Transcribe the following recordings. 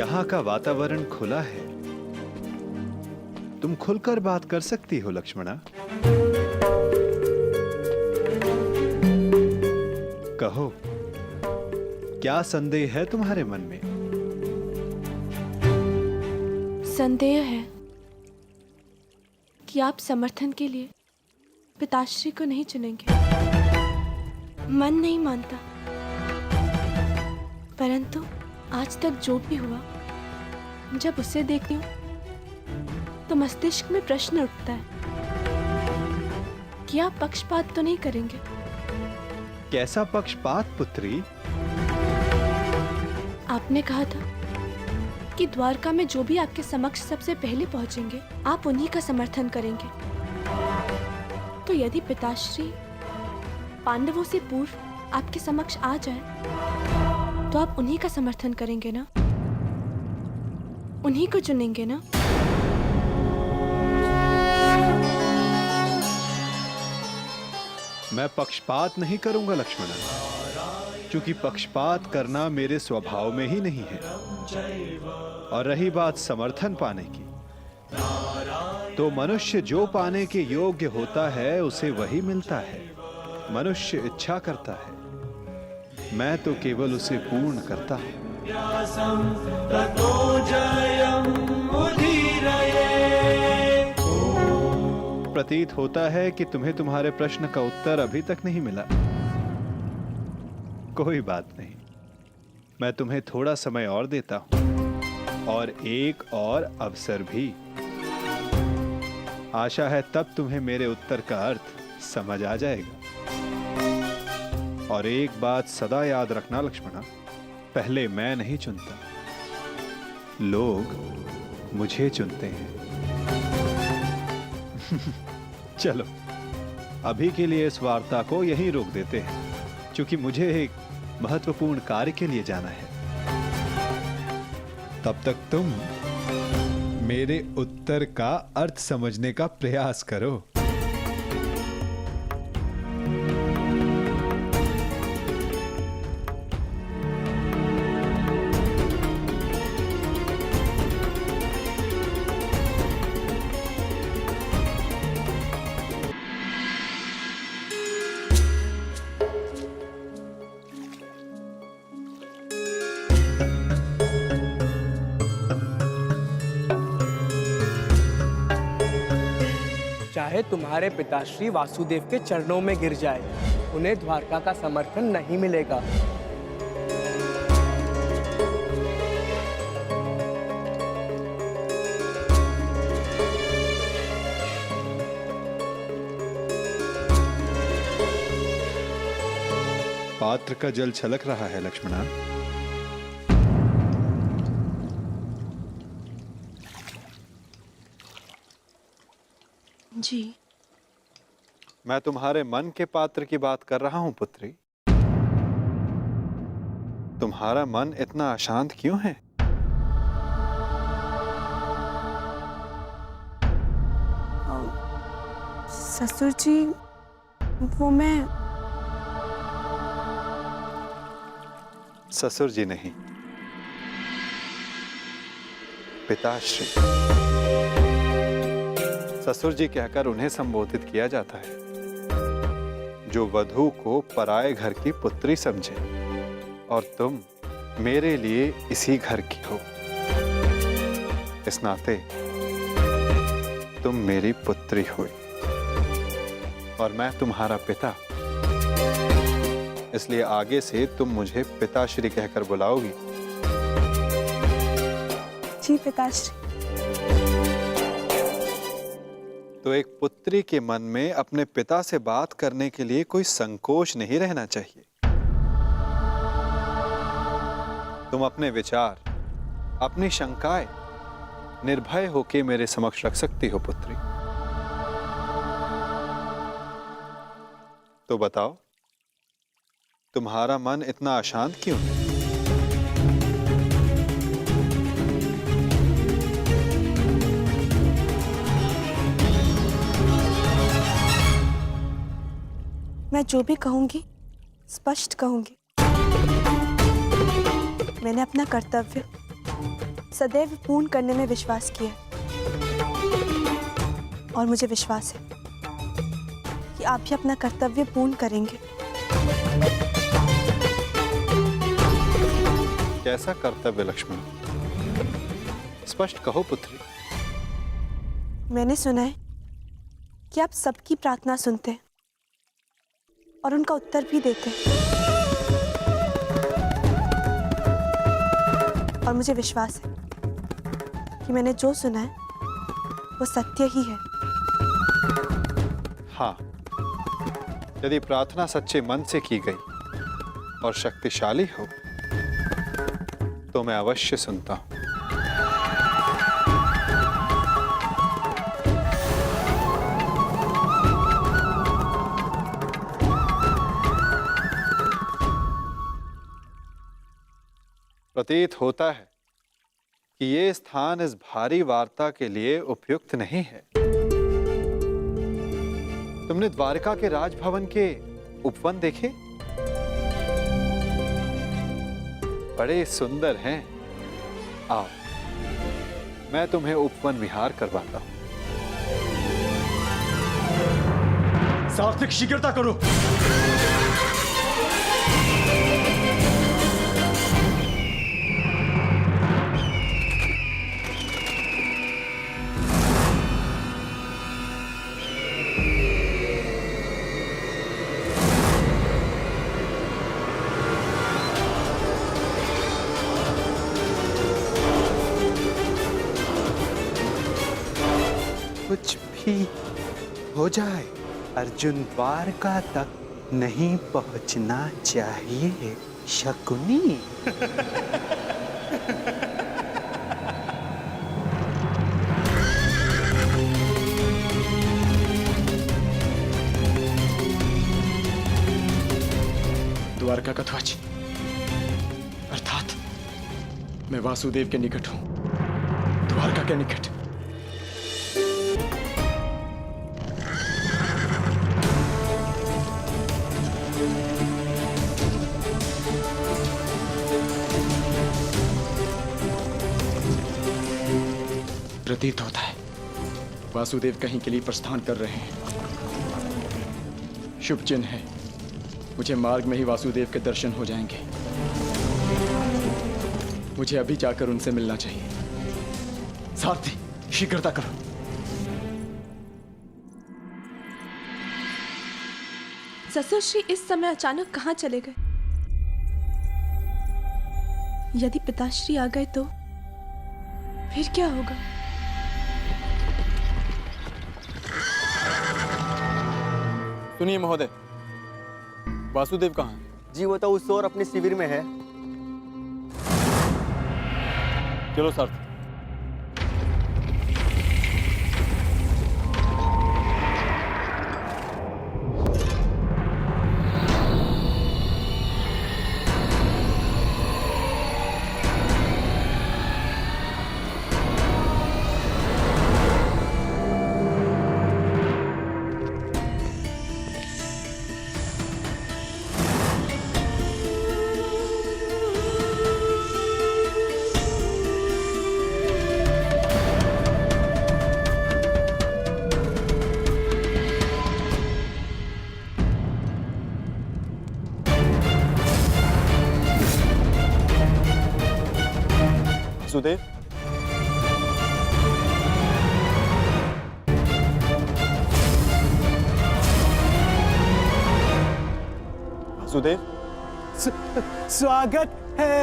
यहाँ का वातावरण खुला है, तुम खुलकर बात कर सकती हो लक्ष्मणा। कहो, क्या संदेह है तुम्हारे मन में? संदेह है कि आप समर्थन के लिए पिताश्री को नहीं चुनेंगे। मन नहीं मानता, परंतु आज तक जो भी हुआ, जब उसे देखती हूँ तो मस्तिष्क में प्रश्न उठता है कि आप पक्षपात तो नहीं करेंगे। कैसा पक्षपात पुत्री? आपने कहा था कि द्वारका में जो भी आपके समक्ष सबसे पहले पहुंचेंगे, आप उन्हीं का समर्थन करेंगे। तो यदि पिताश्री पांडवों से पूर्व आपके समक्ष आ जाए, तो आप उन्हीं का समर्थन करेंगे ना? उन्हीं को चुनेंगे ना? मैं पक्षपात नहीं करूंगा लक्ष्मणा, क्योंकि पक्षपात करना मेरे स्वभाव में ही नहीं है। और रही बात समर्थन पाने की, तो मनुष्य जो पाने के योग्य होता है उसे वही मिलता है। मनुष्य इच्छा करता है, मैं तो केवल उसे पूर्ण करता हूं। प्रतीत होता है कि तुम्हें तुम्हारे प्रश्न का उत्तर अभी तक नहीं मिला। कोई बात नहीं, मैं तुम्हें थोड़ा समय और देता हूं, और एक और अवसर भी। आशा है तब तुम्हें मेरे उत्तर का अर्थ समझ आ जाएगा। और एक बात सदा याद रखना लक्ष्मणा, पहले मैं नहीं चुनता, लोग मुझे चुनते हैं। चलो, अभी के लिए इस वार्ता को यहीं रोक देते हैं, क्योंकि मुझे एक महत्वपूर्ण कार्य के लिए जाना है। तब तक तुम मेरे उत्तर का अर्थ समझने का प्रयास करो। चाहे तुम्हारे पिताश्री वासुदेव के चरणों में गिर जाए, उन्हें द्वारका का समर्थन नहीं मिलेगा। पात्र का जल छलक रहा है लक्ष्मणा। जी, मैं तुम्हारे मन के पात्र की बात कर रहा हूं पुत्री। तुम्हारा मन इतना अशांत क्यों है? ससुर जी, वो मैं ससुर जी नहीं, पिताश्री। ससुर जी कहकर उन्हें संबोधित किया जाता है जो वधू को पराये घर की पुत्री समझे, और तुम मेरे लिए इसी घर की हो। इस नाते तुम मेरी पुत्री हुई, और मैं तुम्हारा पिता। इसलिए आगे से तुम मुझे पिताश्री कहकर बुलाओगी। जी पिताश्री। तो एक पुत्री के मन में अपने पिता से बात करने के लिए कोई संकोच नहीं रहना चाहिए। तुम अपने विचार, अपनी शंकाएं निर्भय होकर मेरे समक्ष रख सकती हो पुत्री। तो बताओ, तुम्हारा मन इतना अशांत क्यों है? मैं जो भी कहूंगी स्पष्ट कहूंगी। मैंने अपना कर्तव्य सदैव पूर्ण करने में विश्वास किया और मुझे विश्वास है कि आप भी अपना कर्तव्य पूर्ण करेंगे। कैसा कर्तव्य लक्ष्मण? स्पष्ट कहो पुत्री। मैंने सुना है कि आप सबकी प्रार्थना सुनते और उनका उत्तर भी देते, और मुझे विश्वास है कि मैंने जो सुना है वो सत्य ही है। हाँ, यदि प्रार्थना सच्चे मन से की गई और शक्तिशाली हो तो मैं अवश्य सुनता हूं। प्रतीत होता है कि ये स्थान इस भारी वार्ता के लिए उपयुक्त नहीं है। तुमने द्वारका के राजभवन के उपवन देखे? बड़े सुंदर हैं। आओ, मैं तुम्हें उपवन विहार करवाता हूं। सात्विक, शीघ्रता करो। कुछ भी हो जाए, अर्जुन द्वारका तक नहीं पहुंचना चाहिए। शकुनी। द्वारका का ध्वज, अर्थात मैं वासुदेव के निकट हूं, द्वारका के निकट। प्रतीत होता है वासुदेव कहीं के लिए प्रस्थान कर रहे हैं। शुभ चिन्ह है, मुझे मार्ग में ही वासुदेव के दर्शन हो जाएंगे। मुझे अभी जाकर उनसे मिलना चाहिए। सारथी, शीघ्रता करो। ससुर श्री इस समय अचानक कहाँ चले गए? यदि पिताश्री आ गए तो फिर क्या होगा? सुनिए महोदय, वासुदेव कहाँ है? जी वो तो उस ओर अपने शिविर में है। चलो सर। वासुदेव, वासुदेव, स्वागत है।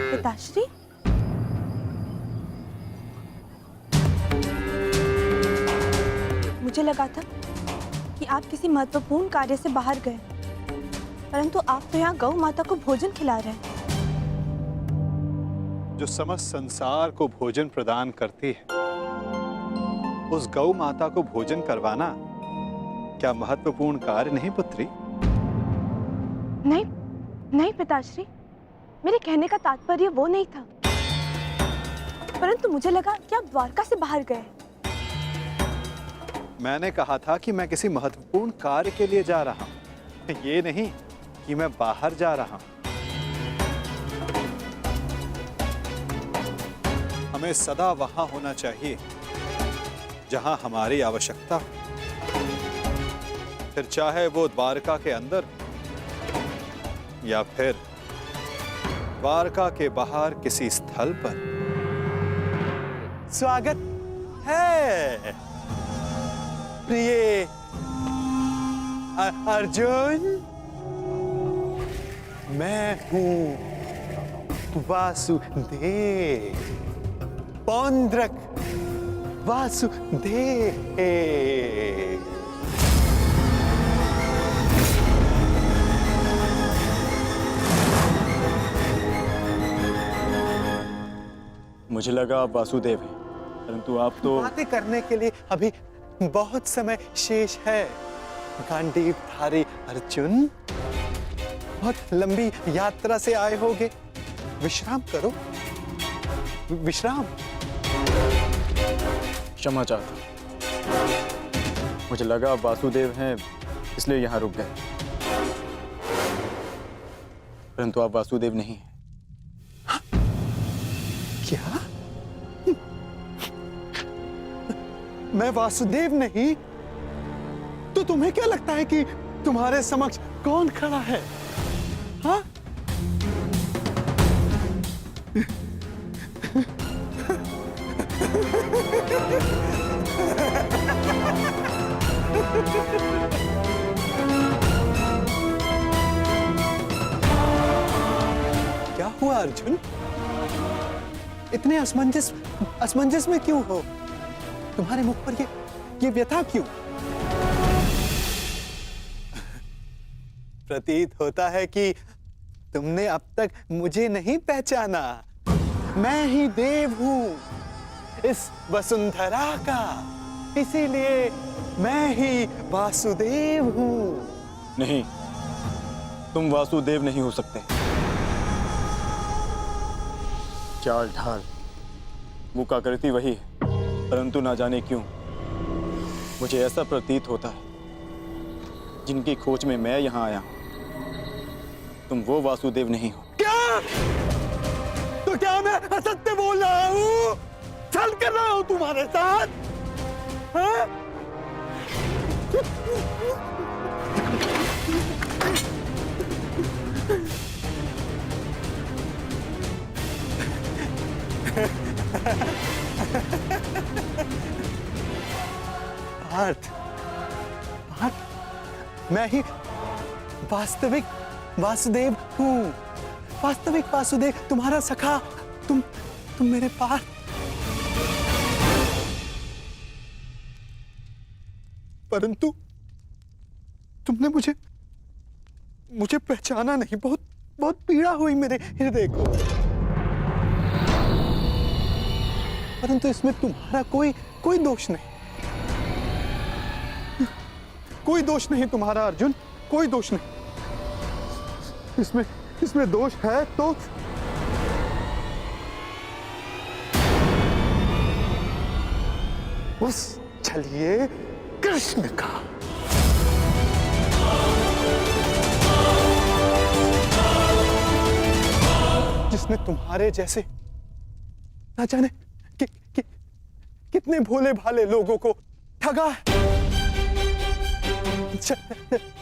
पिताश्री, मुझे लगा था कि आप किसी महत्वपूर्ण कार्य से बाहर गए, परंतु आप तो यहाँ गौ माता को भोजन खिला रहे हैं। जो समस्त संसार को भोजन प्रदान करती है, उस गौ माता को भोजन करवाना क्या महत्वपूर्ण कार्य नहीं पुत्री? नहीं नहीं पिताश्री, मेरे कहने का तात्पर्य वो नहीं था, परंतु मुझे लगा कि आप द्वारका से बाहर गए। मैंने कहा था कि मैं किसी महत्वपूर्ण कार्य के लिए जा रहा हूं, ये नहीं कि मैं बाहर जा रहा हूं। हमें सदा वहां होना चाहिए जहां हमारी आवश्यकता हो, फिर चाहे वो द्वारका के अंदर या फिर द्वारका के बाहर किसी स्थल पर। स्वागत है प्रिय अर्जुन। मैं हूं वासुदेव, पौंड्रक वासुदेव। मुझे लगा आप वासुदेव हैं, परंतु आप तो बातें करने के लिए अभी बहुत समय शेष है। गांडीवधारी अर्जुन, बहुत लंबी यात्रा से आए होगे, विश्राम करो, विश्राम। क्षमा चाहता, मुझे लगा आप वासुदेव हैं इसलिए यहाँ रुक गए, परंतु आप वासुदेव नहीं हैं। क्या? मैं वासुदेव नहीं? तो तुम्हें क्या लगता है कि तुम्हारे समक्ष कौन खड़ा है? हाँ? क्या हुआ अर्जुन? इतने असमंजस में क्यों हो? तुम्हारे मुख पर ये व्यथा क्यों? प्रतीत होता है कि तुमने अब तक मुझे नहीं पहचाना। मैं ही देव हूं इस वसुंधरा का, इसीलिए मैं ही वासुदेव हूं। नहीं, तुम वासुदेव नहीं हो सकते। चाल ढाल मुख आकृति वही है, परंतु ना जाने क्यों मुझे ऐसा प्रतीत होता है जिनकी खोज में मैं यहां आया हूं, तुम वो वासुदेव नहीं हो। क्या? तो क्या मैं असत्य बोल रहा हूं? छल कर रहा हूं तुम्हारे साथ? हाँ? पार्थ, मैं ही वास्तविक वासुदेव हूं, वास्तविक वासुदेव, तुम्हारा सखा। तुम मेरे पास। परंतु तुमने मुझे पहचाना नहीं। बहुत पीड़ा हुई मेरे हृदय को। परंतु इसमें तुम्हारा कोई दोष नहीं, कोई दोष नहीं तुम्हारा अर्जुन, कोई दोष नहीं। इसमें दोष है तो उस छलिए कृष्ण का। जिसने तुम्हारे जैसे ना जाने कितने भोले भाले लोगों को ठगा है,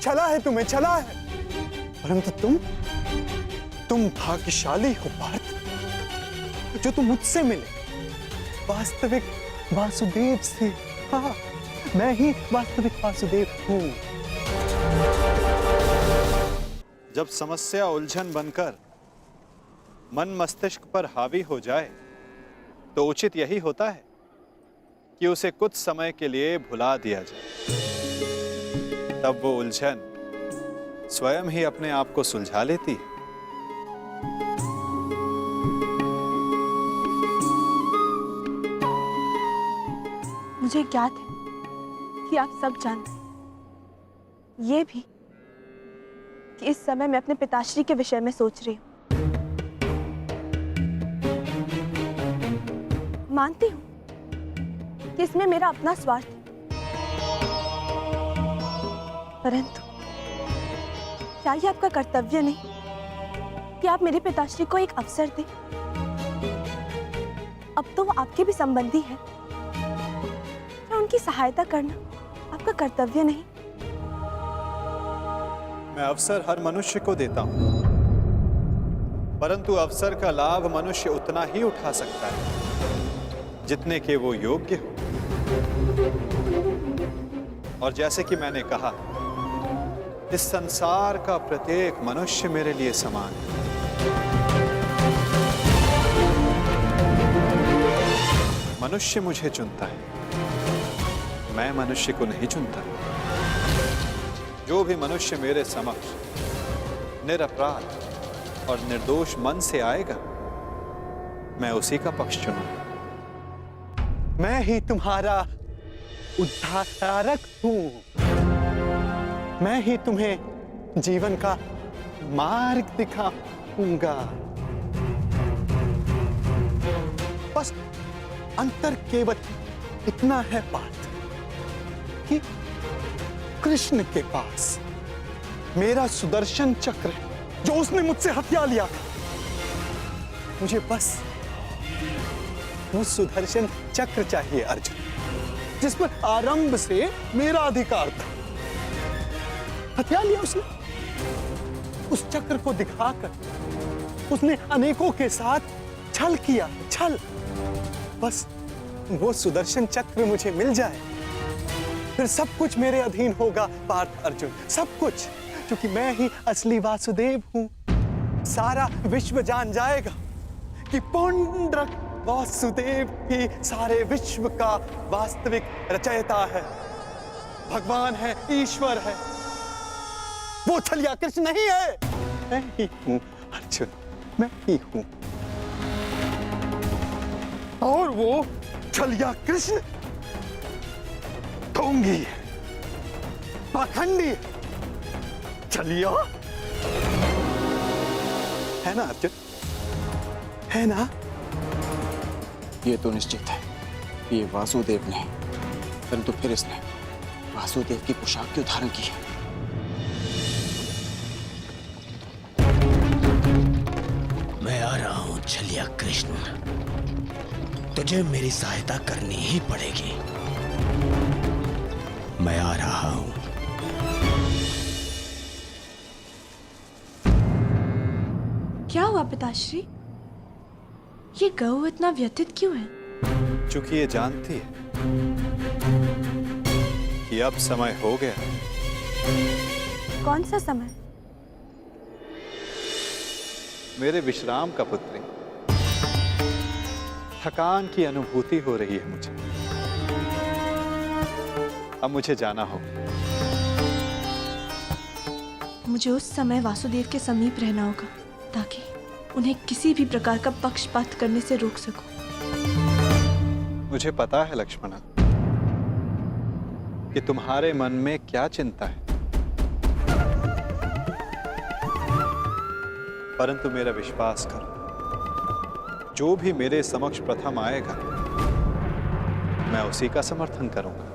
छला है, तुम्हें छला है। परंतु तुम भाग्यशाली हो पार्थ, जो तुम मुझसे मिले, वास्तविक वासुदेव से। हाँ, मैं ही वास्तविक वासुदेव हूं। जब समस्या उलझन बनकर मन मस्तिष्क पर हावी हो जाए तो उचित यही होता है कि उसे कुछ समय के लिए भुला दिया जाए। तब वो उलझन स्वयं ही अपने आप को सुलझा लेती है। मुझे ज्ञात है कि आप सब जानते हैं। ये भी कि इस समय मैं अपने पिताश्री के विषय में सोच रही हूँ। मानती हूँ कि इसमें मेरा अपना स्वार्थ है, परंतु क्या ये आपका कर्तव्य नहीं कि आप मेरे पिताश्री को एक अवसर दें? अब तो वो आपके भी संबंधी है, क्या उनकी सहायता करना आपका कर्तव्य नहीं? मैं अवसर हर मनुष्य को देता हूं, परंतु अवसर का लाभ मनुष्य उतना ही उठा सकता है जितने के वो योग्य हो। और जैसे कि मैंने कहा, इस संसार का प्रत्येक मनुष्य मेरे लिए समान है। मनुष्य मुझे चुनता है, मैं मनुष्य को नहीं चुनता। जो भी मनुष्य मेरे समक्ष निरपराध और निर्दोष मन से आएगा, मैं उसी का पक्ष चुनूंगा। मैं ही तुम्हारा उद्धारक हूं। मैं ही तुम्हें जीवन का मार्ग दिखाऊंगा। बस अंतर केवल इतना है बात कि कृष्ण के पास मेरा सुदर्शन चक्र है जो उसने मुझसे हथिया लिया था। मुझे बस वो सुदर्शन चक्र चाहिए अर्जुन, जिस पर आरंभ से मेरा अधिकार था। हथिया लिया उसने। उस चक्र को दिखाकर उसने अनेकों के साथ छल किया, छल। बस वो सुदर्शन चक्र मुझे मिल जाए, फिर सब कुछ मेरे अधीन होगा पार्थ अर्जुन, सब कुछ, क्योंकि मैं ही असली वासुदेव हूं। सारा विश्व जान जाएगा कि पुंडरक वासुदेव ही सारे विश्व का वास्तविक रचयिता है, भगवान है, ईश्वर है। वो छलिया कृष्ण नहीं है, मैं ही हूं अर्जुन, मैं ही हूं। और वो छलिया कृष्ण ढोंगी है, पाखंडी है, छलिया है ना अर्जुन, है ना? ये तो निश्चित है, ये वासुदेव ने, परंतु फिर इसने वासुदेव की पोशाक क्यों धारण की है? मैं आ रहा हूं छलिया कृष्ण, तुझे मेरी सहायता करनी ही पड़ेगी। मैं आ रहा हूं। क्या हुआ पिताश्री? ये गऊ इतना व्यथित क्यों है? चूंकि ये जानती है कि अब समय हो गया। कौन सा समय? मेरे विश्राम का पुत्री, थकान की अनुभूति हो रही है मुझे। अब मुझे जाना होगा। मुझे उस समय वासुदेव के समीप रहना होगा ताकि उन्हें किसी भी प्रकार का पक्षपात करने से रोक सकूं। मुझे पता है लक्ष्मणा कि तुम्हारे मन में क्या चिंता है, परंतु मेरा विश्वास करो, जो भी मेरे समक्ष प्रथम आएगा, मैं उसी का समर्थन करूंगा।